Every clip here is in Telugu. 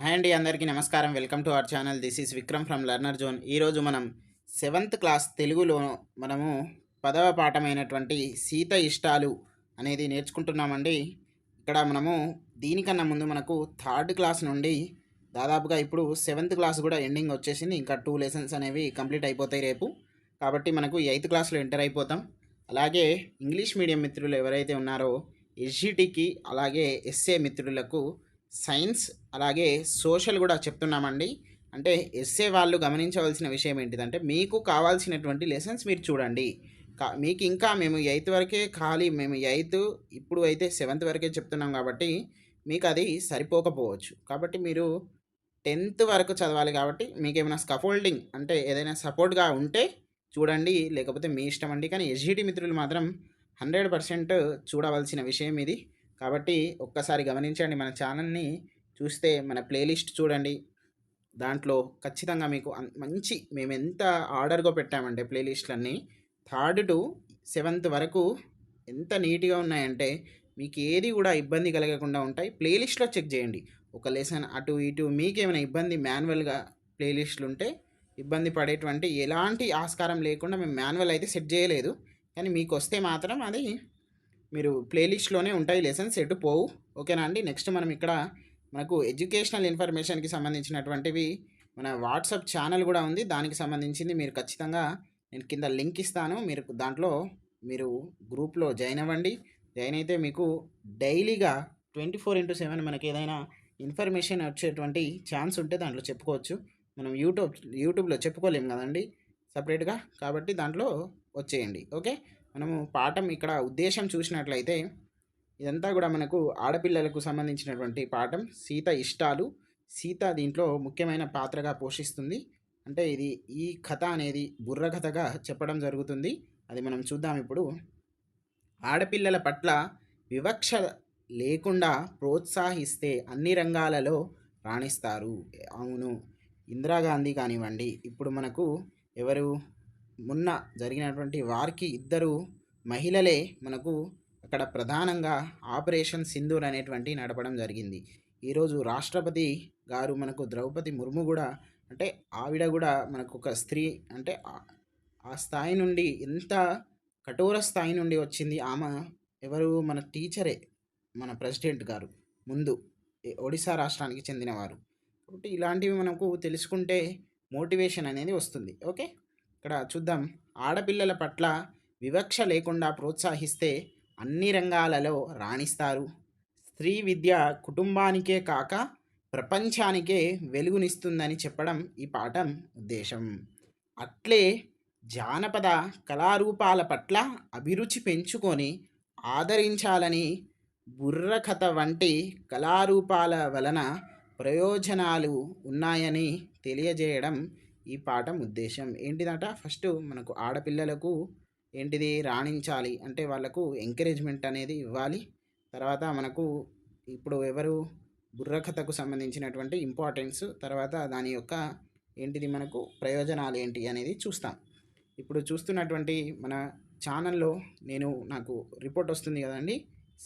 హాయ్ అండి, అందరికీ నమస్కారం. Welcome to our channel. This is Vikram from learner zone. ఈరోజు మనం 7th క్లాస్ తెలుగులో మనము 10వ పాఠమైనటువంటి సీత ఇష్టాలు అనేది నేర్చుకుంటున్నామండి. ఇక్కడ మనము దీనికన్నా ముందు మనకు 3rd క్లాస్ నుండి దాదాపుగా ఇప్పుడు 7th క్లాస్ కూడా ఎండింగ్ వచ్చేసింది. ఇంకా 2 లెసన్స్ అనేవి కంప్లీట్ అయిపోతాయి రేపు. కాబట్టి మనకు 8th క్లాస్లో ఎంటర్ అయిపోతాం. అలాగే ఇంగ్లీష్ మీడియం మిత్రులు ఎవరైతే ఉన్నారో ఎస్జిటికి, అలాగే ఎస్ఏ మిత్రులకు సైన్స్ అలాగే సోషల్ కూడా చెప్తున్నామండి. అంటే ఎస్ఏ వాళ్ళు గమనించవలసిన విషయం ఏంటిదంటే, మీకు కావాల్సినటువంటి లెసన్స్ మీరు చూడండి. మీకు ఇంకా మేము 8th వరకే మేము 8th ఇప్పుడు అయితే 7th వరకే చెప్తున్నాం కాబట్టి మీకు అది సరిపోకపోవచ్చు. కాబట్టి మీరు 10th వరకు చదవాలి. కాబట్టి మీకు ఏమైనా స్కఫోల్డింగ్ అంటే ఏదైనా సపోర్ట్గా ఉంటే చూడండి, లేకపోతే మీ ఇష్టం అండి. కానీ ఎస్జిటి మిత్రులు మాత్రం 100% చూడవలసిన విషయం ఇది. కాబట్టి ఒక్కసారి గమనించండి, మన ఛానల్ని చూస్తే మన ప్లేలిస్ట్ చూడండి. దాంట్లో ఖచ్చితంగా మీకు మంచి మేము ఎంత ఆర్డర్గా పెట్టామంటే ప్లేలిస్ట్లన్నీ 3rd to 7th వరకు ఎంత నీట్గా ఉన్నాయంటే మీకు ఏది కూడా ఇబ్బంది కలగకుండా ఉంటాయి. ప్లేలిస్ట్లో చెక్ చేయండి. ఒక లెసన్ అటు ఇటు మీకేమైనా ఇబ్బంది మాన్యువల్గా ప్లేలిస్టులు ఉంటే ఇబ్బంది పడేటువంటి ఎలాంటి ఆస్కారం లేకుండా మేము మాన్యువల్ అయితే సెట్ చేయలేదు. కానీ మీకు వస్తే మాత్రం అది మీరు ప్లేలిస్ట్లోనే ఉంటాయి, లెసన్స్ ఎటు పోవు. ఓకేనా అండి. నెక్స్ట్ మనం ఇక్కడ మనకు ఎడ్యుకేషనల్ ఇన్ఫర్మేషన్కి సంబంధించినటువంటివి మన వాట్సాప్ ఛానల్ కూడా ఉంది. దానికి సంబంధించింది మీరు ఖచ్చితంగా నేను కింద లింక్ ఇస్తాను. మీరు దాంట్లో మీరు గ్రూప్లో జాయిన్ అవ్వండి. జాయిన్ అయితే మీకు డైలీగా 24/7 మనకి ఏదైనా ఇన్ఫర్మేషన్ వచ్చేటువంటి ఛాన్స్ ఉంటే దాంట్లో చెప్పుకోవచ్చు. మనం యూట్యూబ్లో చెప్పుకోలేము కదండి సపరేట్గా. కాబట్టి దాంట్లో వచ్చేయండి. ఓకే. మనము పాఠం ఇక్కడ ఉద్దేశం చూసినట్లయితే ఇదంతా కూడా మనకు ఆడపిల్లలకు సంబంధించినటువంటి పాఠం. సీత ఇష్టాలు. సీత దీంట్లో ముఖ్యమైన పాత్రగా పోషిస్తుంది. అంటే ఈ కథ అనేది బుర్ర కథగా చెప్పడం జరుగుతుంది. అది మనం చూద్దాం ఇప్పుడు. ఆడపిల్లల పట్ల వివక్ష లేకుండా ప్రోత్సహిస్తే అన్ని రంగాలలో రాణిస్తారు. అవును, ఇందిరాగాంధీ కానివ్వండి, ఇప్పుడు మనకు ఎవరు మొన్న జరిగినటువంటి వారికి ఇద్దరు మహిళలే మనకు అక్కడ ప్రధానంగా ఆపరేషన్ సింధూర్ అనేటువంటి నడపడం జరిగింది. ఈరోజు రాష్ట్రపతి గారు మనకు ద్రౌపది ముర్ము కూడా, అంటే ఆవిడ కూడా మనకు ఒక స్త్రీ. అంటే ఆ స్థాయి నుండి ఎంత కఠోర స్థాయి నుండి వచ్చింది ఆమె. ఎవరు? మన టీచరే, మన ప్రెసిడెంట్ గారు ముందు ఒడిశా రాష్ట్రానికి చెందినవారు. కాబట్టి ఇలాంటివి మనకు తెలుసుకుంటే మోటివేషన్ అనేది వస్తుంది. ఓకే. ఇక్కడ చూద్దాం. ఆడపిల్లల పట్ల వివక్ష లేకుండా ప్రోత్సహిస్తే అన్ని రంగాలలో రాణిస్తారు. స్త్రీ విద్య కుటుంబానికే కాక ప్రపంచానికే వెలుగునిస్తుందని చెప్పడం ఈ పాఠం ఉద్దేశం. అట్లే జానపద కళారూపాల పట్ల అభిరుచి పెంచుకొని ఆదరించాలని బుర్రకథ వంటి కళారూపాల వలన ప్రయోజనాలు ఉన్నాయని తెలియజేయడం ఈ పాఠం ఉద్దేశం. ఏంటిదట? ఫస్ట్ మనకు ఆడపిల్లలకు ఏంటిది రాణించాలి అంటే వాళ్ళకు ఎంకరేజ్మెంట్ అనేది ఇవ్వాలి. తర్వాత మనకు ఇప్పుడు ఎవరు బుర్రకథకు సంబంధించినటువంటి ఇంపార్టెన్స్, తర్వాత దాని యొక్క ఏంటిది మనకు ప్రయోజనాలు ఏంటి అనేది చూస్తాం. ఇప్పుడు చూస్తున్నటువంటి మన ఛానల్లో నాకు రిపోర్ట్ వస్తుంది కదండి,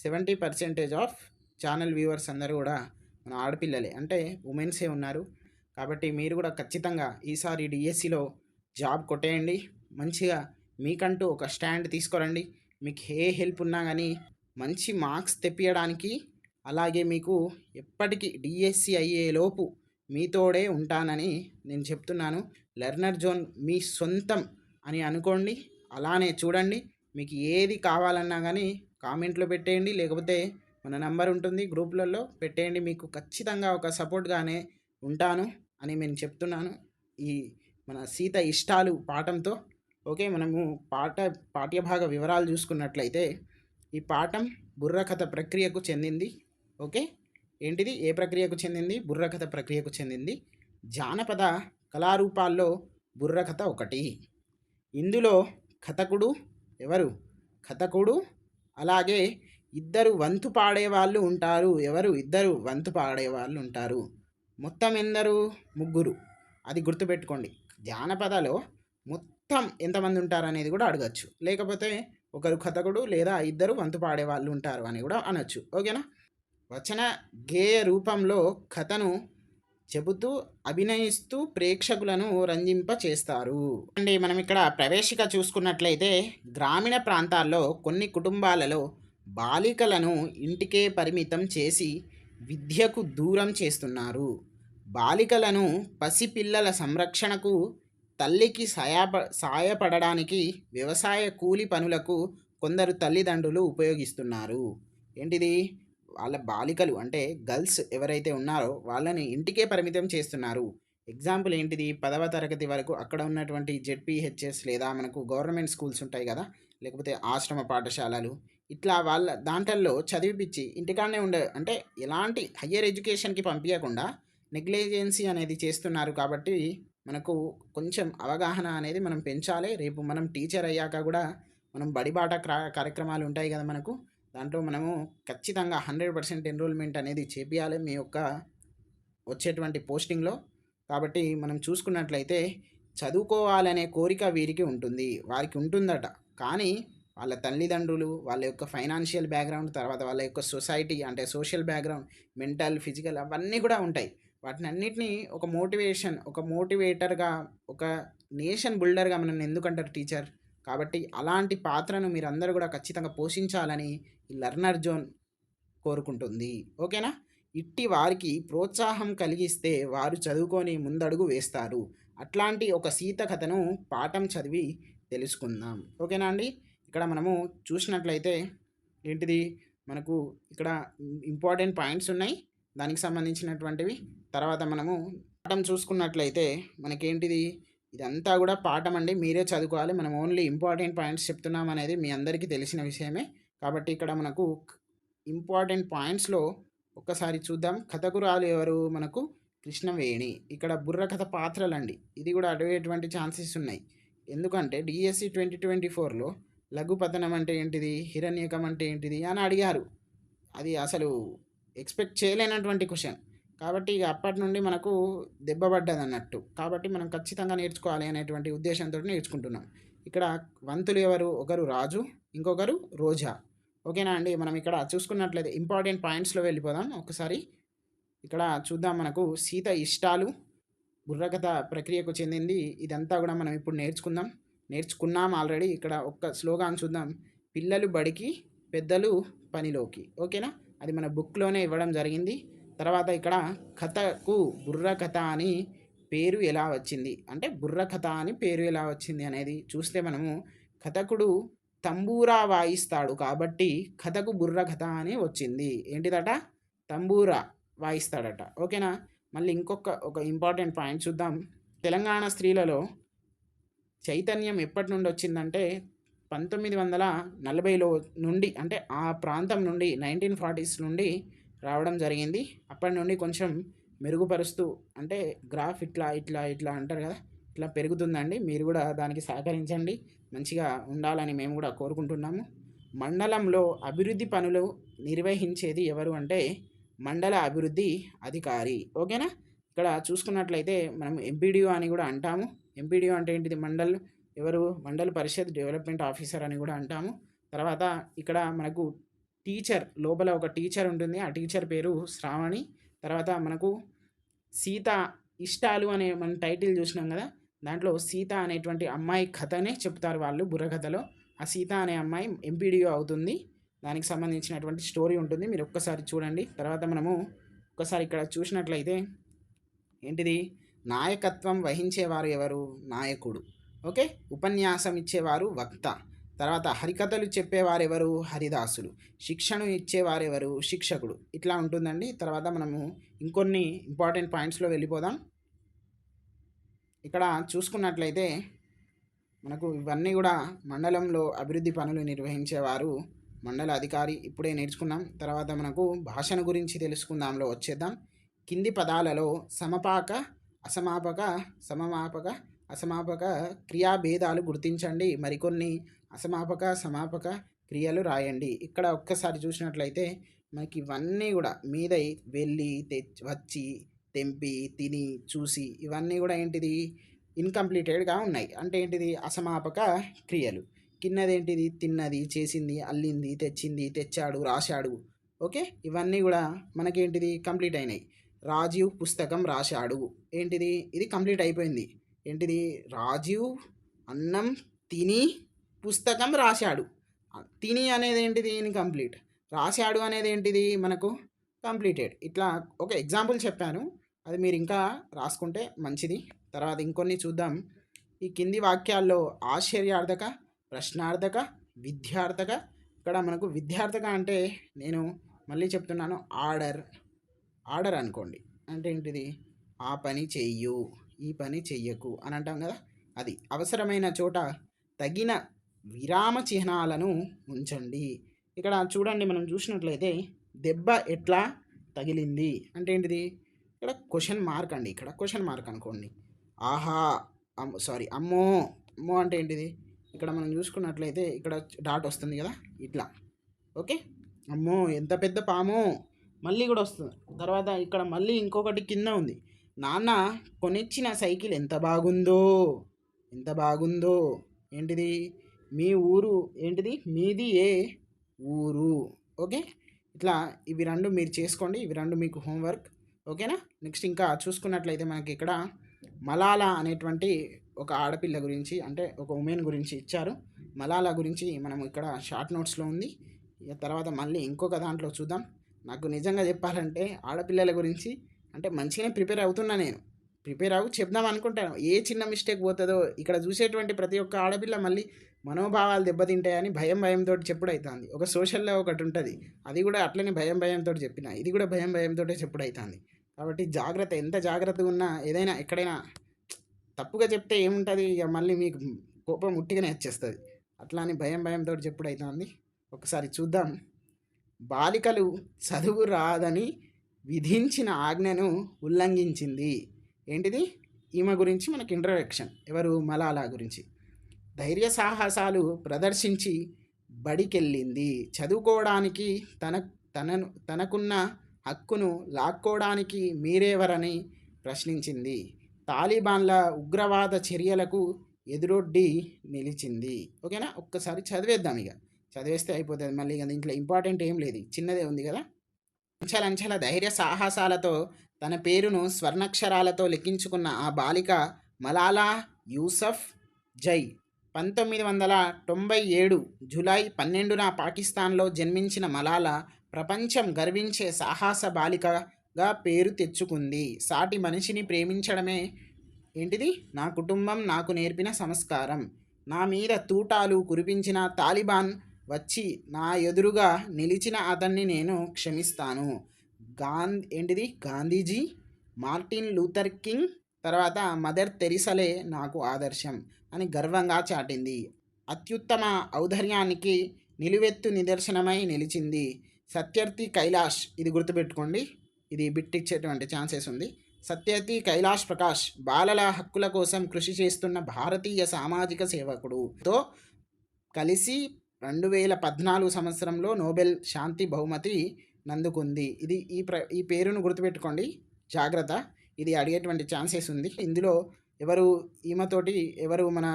70% ఆఫ్ ఛానల్ వ్యూవర్స్ అందరూ కూడా మన ఆడపిల్లలే, అంటే ఉమెన్సే ఉన్నారు. కాబట్టి మీరు కూడా ఖచ్చితంగా ఈసారి డిఎస్సిలో జాబ్ కొట్టేయండి. మంచిగా మీకంటూ ఒక స్టాండ్ తీసుకురండి. మీకు ఏ హెల్ప్ ఉన్నా కానీ మంచి మార్క్స్ తెప్పియడానికి, అలాగే మీకు ఎప్పటికీ డిఎస్సి అయ్యేలోపు మీతోడే ఉంటానని నేను చెప్తున్నాను. లెర్నర్ జోన్ మీ సొంతం అని అనుకోండి. అలానే చూడండి. మీకు ఏది కావాలన్నా కానీ కామెంట్లో పెట్టేయండి, లేకపోతే మన నంబర్ ఉంటుంది గ్రూప్లలో పెట్టేయండి. మీకు ఖచ్చితంగా ఒక సపోర్ట్గానే ఉంటాను అని నేను చెప్తున్నాను ఈ మన సీత ఇష్టాలు పాఠంతో. ఓకే. మనము పాఠ్యభాగ వివరాలు చూసుకున్నట్లయితే ఈ పాఠం బుర్రకథ ప్రక్రియకు చెందింది. ఓకే. ఏంటిది? ఏ ప్రక్రియకు చెందింది? బుర్రకథ ప్రక్రియకు చెందింది. జానపద కళారూపాల్లో బుర్రకథ ఒకటి. ఇందులో కథకుడు ఎవరు? కథకుడు, అలాగే ఇద్దరు వంతు పాడేవాళ్ళు ఉంటారు. ఎవరు? ఇద్దరు వంతు పాడేవాళ్ళు ఉంటారు. మొత్తం ఎందరు? ముగ్గురు. అది గుర్తుపెట్టుకోండి. జానపదలో మొత్తం ఎంతమంది ఉంటారు అనేది కూడా అడగచ్చు. లేకపోతే ఒకరు కథకుడు లేదా ఇద్దరు వంతు పాడేవాళ్ళు ఉంటారు అని కూడా అనొచ్చు. ఓకేనా. వచన గేయ రూపంలో కథను చెబుతూ అభినయిస్తూ ప్రేక్షకులను రంజింప చేస్తారు. అండి మనం ఇక్కడ ప్రవేశిక చూసుకున్నట్లయితే గ్రామీణ ప్రాంతాల్లో కొన్ని కుటుంబాలలో బాలికలను ఇంటికే పరిమితం చేసి విద్యకు దూరం చేస్తున్నారు. బాలికలను పసిపిల్లల సంరక్షణకు, తల్లికి సాయపడడానికి వ్యవసాయ కూలి పనులకు కొందరు తల్లిదండ్రులు ఉపయోగిస్తున్నారు. ఏంటిది? వాళ్ళ బాలికలు అంటే గర్ల్స్ ఎవరైతే ఉన్నారో వాళ్ళని ఇంటికే పరిమితం చేస్తున్నారు. ఎగ్జాంపుల్ ఏంటిది? 10వ తరగతి వరకు అక్కడ ఉన్నటువంటి జెడ్పీహెచ్ఎస్ లేదా మనకు గవర్నమెంట్ స్కూల్స్ ఉంటాయి కదా, లేకపోతే ఆశ్రమ పాఠశాలలు, ఇట్లా వాళ్ళ దాంట్లల్లో చదివిపిచ్చి ఇంటికాడనే అంటే ఎలాంటి హయ్యర్ ఎడ్యుకేషన్‌కి పంపియకుండా నెగ్లిజెన్సీ అనేది చేస్తున్నారు కాబట్టి మనకు కొంచెం అవగాహన అనేది మనం పెంచాలి. రేపు మనం టీచర్ అయ్యాక కూడా మనం బడిబాట కార్యక్రమాలు ఉంటాయి కదా మనకు. దాంట్లో మనము ఖచ్చితంగా 100% ఎన్రోల్మెంట్ అనేది చేపియాలి మీ యొక్క వచ్చేటువంటి పోస్టింగ్‌లో. కాబట్టి మనం చూసుకున్నట్లయితే చదువుకోవాలనే కోరిక వీరికి ఉంటుంది. వారికి ఉంటుందట. కానీ వాళ్ళ తల్లిదండ్రులు, వాళ్ళ యొక్క ఫైనాన్షియల్ బ్యాక్‌గ్రౌండ్, తర్వాత వాళ్ళ యొక్క సొసైటీ అంటే సోషల్ బ్యాక్‌గ్రౌండ్, మెంటల్, ఫిజికల్ అవన్నీ కూడా ఉంటాయి. వాటినన్నిటిని ఒక మోటివేషన్, ఒక మోటివేటర్‌గా, ఒక నేషన్ బిల్డర్‌గా మనల్ని ఎందుకంటారు టీచర్. కాబట్టి అలాంటి పాత్రను మీరందరూ కూడా ఖచ్చితంగా పోషించాలని ఈ లెర్నర్ జోన్ కోరుకుంటుంది. ఓకేనా? ఇట్టి వారికి ప్రోత్సాహం కలిగిస్తే వారు చదువుకొని ముందడుగు వేస్తారు. అట్లాంటి ఒక సీత కథను పాఠం చదివి తెలుసుకుందాం. ఓకేనా అండి? ఇక్కడ మనము చూసినట్లయితే ఏంటిది? మనకు ఇక్కడ ఇంపార్టెంట్ పాయింట్స్ ఉన్నాయి. దానికి సంబంధించినటువంటివి. తర్వాత మనము పాఠం చూసుకున్నట్లయితే మనకేంటిది? ఇదంతా కూడా పాఠం అండి. మీరే చదువుకోవాలి. మనం ఓన్లీ ఇంపార్టెంట్ పాయింట్స్ చెప్తున్నాం అనేది మీ అందరికీ తెలిసిన విషయమే. కాబట్టి ఇక్కడ మనకు ఇంపార్టెంట్ పాయింట్స్‌లో ఒక్కసారి చూద్దాం. కథకురాలు ఎవరు? మనకు కృష్ణవేణి. ఇక్కడ బుర్రకథ పాత్రలండి. ఇది కూడా అడిగేటువంటి ఛాన్సెస్ ఉన్నాయి. ఎందుకంటే డీఎస్సీ 2024లో లఘుపతనం అంటే ఏంటిది? హిరణ్యకం అంటే ఏంటిది? అని అడిగారు. అది అసలు ఎక్స్‌పెక్ట్ చేయలేనటువంటి క్వెషన్. కాబట్టి ఇక అప్పటి నుండి మనకు దెబ్బ పడ్డదన్నట్టు. కాబట్టి మనం ఖచ్చితంగా నేర్చుకోవాలి అనేటువంటి ఉద్దేశంతోటి నేర్చుకుంటున్నాం. ఇక్కడ వంతులు ఎవరు? ఒకరు రాజు, ఇంకొకరు రోజా. ఓకేనా అండి? మనం ఇక్కడ చూసుకున్నట్లయితే ఇంపార్టెంట్ పాయింట్స్‌లో వెళ్ళిపోదాం ఒకసారి. ఇక్కడ చూద్దాం మనకు సీత ఇష్టాలు, బుర్రకథ ప్రక్రియకు చెందింది. ఇదంతా కూడా మనం ఇప్పుడు నేర్చుకున్నాం ఆల్రెడీ. ఇక్కడ ఒక్క స్లోగాన్ చూద్దాం. పిల్లలు బడికి, పెద్దలు పనిలోకి. ఓకేనా? అది మన బుక్‌లోనే ఇవ్వడం జరిగింది. తర్వాత ఇక్కడ కథకు బుర్రకథ అని పేరు ఎలా వచ్చింది? అంటే బుర్రకథ అని పేరు ఎలా వచ్చింది అనేది చూస్తే మనము కథకుడు తంబూరా వాయిస్తాడు కాబట్టి కథకు బుర్రకథ అని వచ్చింది. ఏంటిదట? తంబూరా వాయిస్తాడట. ఓకేనా? మళ్ళీ ఒక ఇంపార్టెంట్ పాయింట్ చూద్దాం. తెలంగాణ స్త్రీలలో చైతన్యం ఎప్పటి నుండి వచ్చిందంటే 1940లో నుండి, అంటే ఆ ప్రాంతం నుండి 1940s నుండి రావడం జరిగింది. అప్పటి నుండి కొంచెం మెరుగుపరుస్తూ, అంటే గ్రాఫ్ ఇట్లా ఇట్లా ఇట్లా అంటారు కదా, ఇట్లా పెరుగుతుందండి. మీరు కూడా దానికి సహకరించండి. మంచిగా ఉండాలని మేము కూడా కోరుకుంటున్నాము. మండలంలో అభివృద్ధి పనులు నిర్వహించేది ఎవరు అంటే మండల అభివృద్ధి అధికారి. ఓకేనా? ఇక్కడ చూసుకున్నట్లయితే మనం ఎంపీడీఓ అని కూడా అంటాము. ఎంపీడీఓ అంటే ఏంటిది? మండల్ పరిషత్ డెవలప్మెంట్ ఆఫీసర్ అని కూడా అంటాము. తర్వాత ఇక్కడ మనకు టీచర్, లోపల ఒక టీచర్ ఉంటుంది. ఆ టీచర్ పేరు శ్రావణి. తర్వాత మనకు సీత ఇష్టాలు అనే మనం టైటిల్ చూసినాం కదా, దాంట్లో సీత అనేటువంటి అమ్మాయి కథనే చెప్తారు వాళ్ళు బుర్రకథలో. ఆ సీత అనే అమ్మాయి ఎంపీడీఓ అవుతుంది. దానికి సంబంధించినటువంటి స్టోరీ ఉంటుంది. మీరు ఒక్కసారి చూడండి. తర్వాత మనము ఒక్కసారి ఇక్కడ చూసినట్లయితే ఏంటిది? నాయకత్వం వహించేవారు ఎవరు? నాయకుడు. ఓకే. ఉపన్యాసం ఇచ్చేవారు వక్త. తర్వాత హరికథలు చెప్పేవారు ఎవరు? హరిదాసులు. శిక్షణ ఇచ్చేవారు ఎవరు? శిక్షకుడు. ఇట్లా ఉంటుందండి. తర్వాత మనము ఇంకొన్ని ఇంపార్టెంట్ పాయింట్స్లో వెళ్ళిపోదాం. ఇక్కడ చూసుకున్నట్లయితే మనకు ఇవన్నీ కూడా మండలంలో అభివృద్ధి పనులు నిర్వహించేవారు మండల అధికారి. ఇప్పుడే నేర్చుకున్నాం. తర్వాత మనకు భాషను గురించి తెలుసుకుందాంలో వచ్చేద్దాం. కింది పదాలలో సమపాక, అసమాపక, సమమాపక, అసమాపక క్రియాభేదాలు గుర్తించండి. మరికొన్ని అసమాపక, సమాపక క్రియలు రాయండి. ఇక్కడ ఒక్కసారి చూసినట్లయితే మనకి ఇవన్నీ కూడా మీదై, వెళ్ళి, వచ్చి, తెంపి, తిని, చూసి, ఇవన్నీ కూడా ఏంటిది? ఇన్కంప్లీటెడ్గా ఉన్నాయి. అంటే ఏంటిది? అసమాపక క్రియలు. కిందదేంటిది? తిన్నది, చేసింది, అల్లింది, తెచ్చింది, తెచ్చాడు, రాశాడు. ఓకే. ఇవన్నీ కూడా మనకేంటిది? కంప్లీట్ అయినాయి. రాజీవ్ పుస్తకం రాశాడు. ఏంటిది? ఇది కంప్లీట్ అయిపోయింది. ఏంటిది? రాజీవ్ అన్నం తిని పుస్తకం రాశాడు. తిని అనేది ఏంటిది? ఇన్‌కంప్లీట్. రాశాడు అనేది ఏంటిది? మనకు కంప్లీటెడ్. ఇట్లా ఒక ఎగ్జాంపుల్ చెప్పాను. అది మీరు ఇంకా రాసుకుంటే మంచిది. తర్వాత ఇంకొన్ని చూద్దాం. ఈ కింది వాక్యాల్లో ఆశ్చర్యార్థక, ప్రశ్నార్థక, విద్యార్థక. ఇక్కడ మనకు విద్యార్థక అంటే నేను మళ్ళీ చెప్తున్నాను, ఆర్డర్ అనుకోండి. అంటే ఏంటిది? ఆ పని చెయ్యు, ఈ పని చెయ్యకు అని అంటాం కదా, అది. అవసరమైన చోట తగిన విరామ చిహ్నాలను ఉంచండి. ఇక్కడ చూడండి, మనం చూసినట్లయితే దెబ్బ ఎట్లా తగిలింది అంటే ఏంటిది? ఇక్కడ క్వశ్చన్ మార్క్ అండి. ఇక్కడ క్వశ్చన్ మార్క్ అనుకోండి. ఆహా, అమ్మో. అమ్మో అంటే ఏంటిది? ఇక్కడ మనం చూసుకున్నట్లయితే ఇక్కడ డాట్ వస్తుంది కదా, ఇట్లా. ఓకే, అమ్మో ఎంత పెద్ద పాము, మళ్ళీ కూడా వస్తుంది. తర్వాత ఇక్కడ మళ్ళీ ఇంకొకటి కింద ఉంది. నాన్న కొనిచ్చిన సైకిల్ ఎంత బాగుందో, ఎంత బాగుందో. ఏంటిది? మీ ఊరు ఏంటిది? మీది ఏ ఊరు. ఓకే, ఇట్లా ఇవి రెండు మీరు చేసుకోండి. ఇవి రెండు మీకు హోంవర్క్. ఓకేనా? నెక్స్ట్ ఇంకా చూసుకున్నట్లయితే మనకి ఇక్కడ మలాలా అనేటువంటి ఒక ఆడపిల్ల గురించి, అంటే ఒక ఉమెన్ గురించి ఇచ్చారు. మలాలా గురించి మనం ఇక్కడ షార్ట్ నోట్స్లో ఉంది. ఇక తర్వాత మళ్ళీ ఇంకొక దాంట్లో చూద్దాం. నాకు నిజంగా చెప్పాలంటే ఆడపిల్లల గురించి అంటే మంచిగానే ప్రిపేర్ అవుతున్నా నేను. ప్రిపేర్ అవ్వు చెప్దాం అనుకుంటాను. ఏ చిన్న మిస్టేక్ పోతుందో, ఇక్కడ చూసేటువంటి ప్రతి ఒక్క ఆడపిల్ల మళ్ళీ మనోభావాలు దెబ్బతింటాయని భయంతో చెప్పుడు అవుతుంది. ఒక సోషల్లో ఒకటి ఉంటుంది, అది కూడా అట్లనే భయంతో చెప్పిన, ఇది కూడా భయంతో చెప్పుడు అవుతుంది. కాబట్టి జాగ్రత్త, ఎంత జాగ్రత్తగా ఉన్నా ఏదైనా ఎక్కడైనా తప్పుగా చెప్తే ఏముంటుంది, ఇక మళ్ళీ మీకు కోపం ఉట్టిగానే వచ్చేస్తుంది. అట్లా అని భయంతో చెప్పుడు అవుతుంది. ఒకసారి చూద్దాం. బాలికలు చదువు రాదని విధించిన ఆజ్ఞను ఉల్లంఘించింది. ఏంటిది? ఈమె గురించి మనకి ఇంట్రడక్షన్. ఎవరు? మలాలా గురించి. ధైర్య సాహసాలు ప్రదర్శించి బడికెళ్ళింది. చదువుకోవడానికి తనకున్న హక్కును లాక్కోవడానికి మీరెవరని ప్రశ్నించింది. తాలిబాన్ల ఉగ్రవాద చర్యలకు ఎదురొడ్డి నిలిచింది. ఓకేనా? ఒక్కసారి చదివేద్దాం. ఇక చదివేస్తే అయిపోతుంది. మళ్ళీ ఇక దీంట్లో ఇంపార్టెంట్ ఏం లేదు, చిన్నదే ఉంది కదా. అంచెలంచెల ధైర్య సాహసాలతో తన పేరును స్వర్ణాక్షరాలతో లిఖించుకున్న ఆ బాలిక మలాలా యూసఫ్ జై 1997 జూలై 12న పాకిస్తాన్లో జన్మించిన మలాలా ప్రపంచం గర్వించే సాహస బాలికగా పేరు తెచ్చుకుంది. సాటి మనిషిని ప్రేమించడమే ఏంటిది? నా కుటుంబం నాకు నేర్పిన సంస్కారం. నా మీద తూటాలు కురిపించిన తాలిబాన్ వచ్చి నా ఎదురుగా నిలిచిన అతన్ని నేను క్షమిస్తాను. ఏంటిది? గాంధీజీ, మార్టిన్ లూథర్ కింగ్, తర్వాత మదర్ తెరిసలే నాకు ఆదర్శం అని గర్వంగా చాటింది. అత్యుత్తమ ఔదార్యానికి నిలువెత్తు నిదర్శనమై నిలిచింది. సత్యర్థి కైలాష్, ఇది గుర్తుపెట్టుకోండి, ఇది బిట్ ఇచ్చేటువంటి ఛాన్సెస్ ఉంది. సత్యర్థి కైలాష్ ప్రకాష్ బాలల హక్కుల కోసం కృషి చేస్తున్న భారతీయ సామాజిక సేవకుడుతో కలిసి 2014 సంవత్సరంలో నోబెల్ శాంతి బహుమతి నందుకుంది. ఇది ఈ పేరును గుర్తుపెట్టుకోండి, జాగ్రత్త. ఇది అడిగేటువంటి ఛాన్సెస్ ఉంది. ఇందులో ఎవరు ఈమెతోటి, ఎవరు మన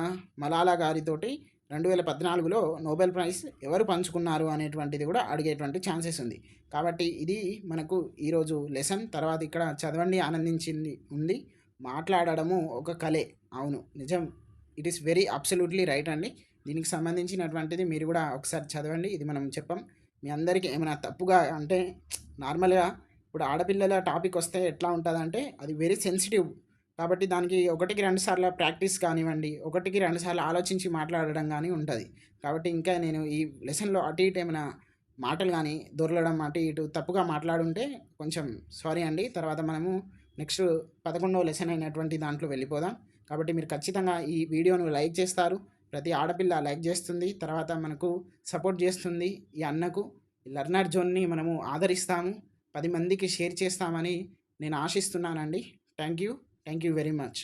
మలాలా గారితోటి 2014లో నోబెల్ ప్రైజ్ ఎవరు పంచుకున్నారు అనేటువంటిది కూడా అడిగేటువంటి ఛాన్సెస్ ఉంది. కాబట్టి ఇది మనకు ఈరోజు లెసన్. తర్వాత ఇక్కడ చదవండి, ఆనందించింది ఉంది. మాట్లాడడము ఒక కళే. అవును, నిజం. It is very absolutely right అండి. దీనికి సంబంధించినటువంటిది మీరు కూడా ఒకసారి చదవండి. ఇది మనం చెప్పాం. మీ అందరికీ ఏమైనా తప్పుగా అంటే, నార్మల్గా ఇప్పుడు ఆడపిల్లల టాపిక్ వస్తే ఎట్లా ఉంటుందంటే అది వెరీ సెన్సిటివ్. కాబట్టి దానికి 1కి 2 సార్లు ప్రాక్టీస్ కానివ్వండి, 1కి 2 సార్లు ఆలోచించి మాట్లాడడం కానీ ఉంటుంది. కాబట్టి ఇంకా నేను ఈ లెసన్లో అటు ఇటు ఏమైనా మాటలు కానీ దొరలడం, అటు ఇటు తప్పుగా మాట్లాడుంటే కొంచెం సారీ అండి. తర్వాత మనము నెక్స్ట్ 11వ లెసన్ అయినటువంటి దాంట్లో వెళ్ళిపోదాం. కాబట్టి మీరు ఖచ్చితంగా ఈ వీడియోను లైక్ చేస్తారు. ప్రతి ఆడపిల్ల లైక్ చేస్తుంది, తర్వాత మనకు సపోర్ట్ చేస్తుంది. ఈ అన్నకు లెర్నర్ జోన్ని మనము ఆదరిస్తాము, 10 మందికి షేర్ చేస్తామని నేను ఆశిస్తున్నానండి. Thank you very much.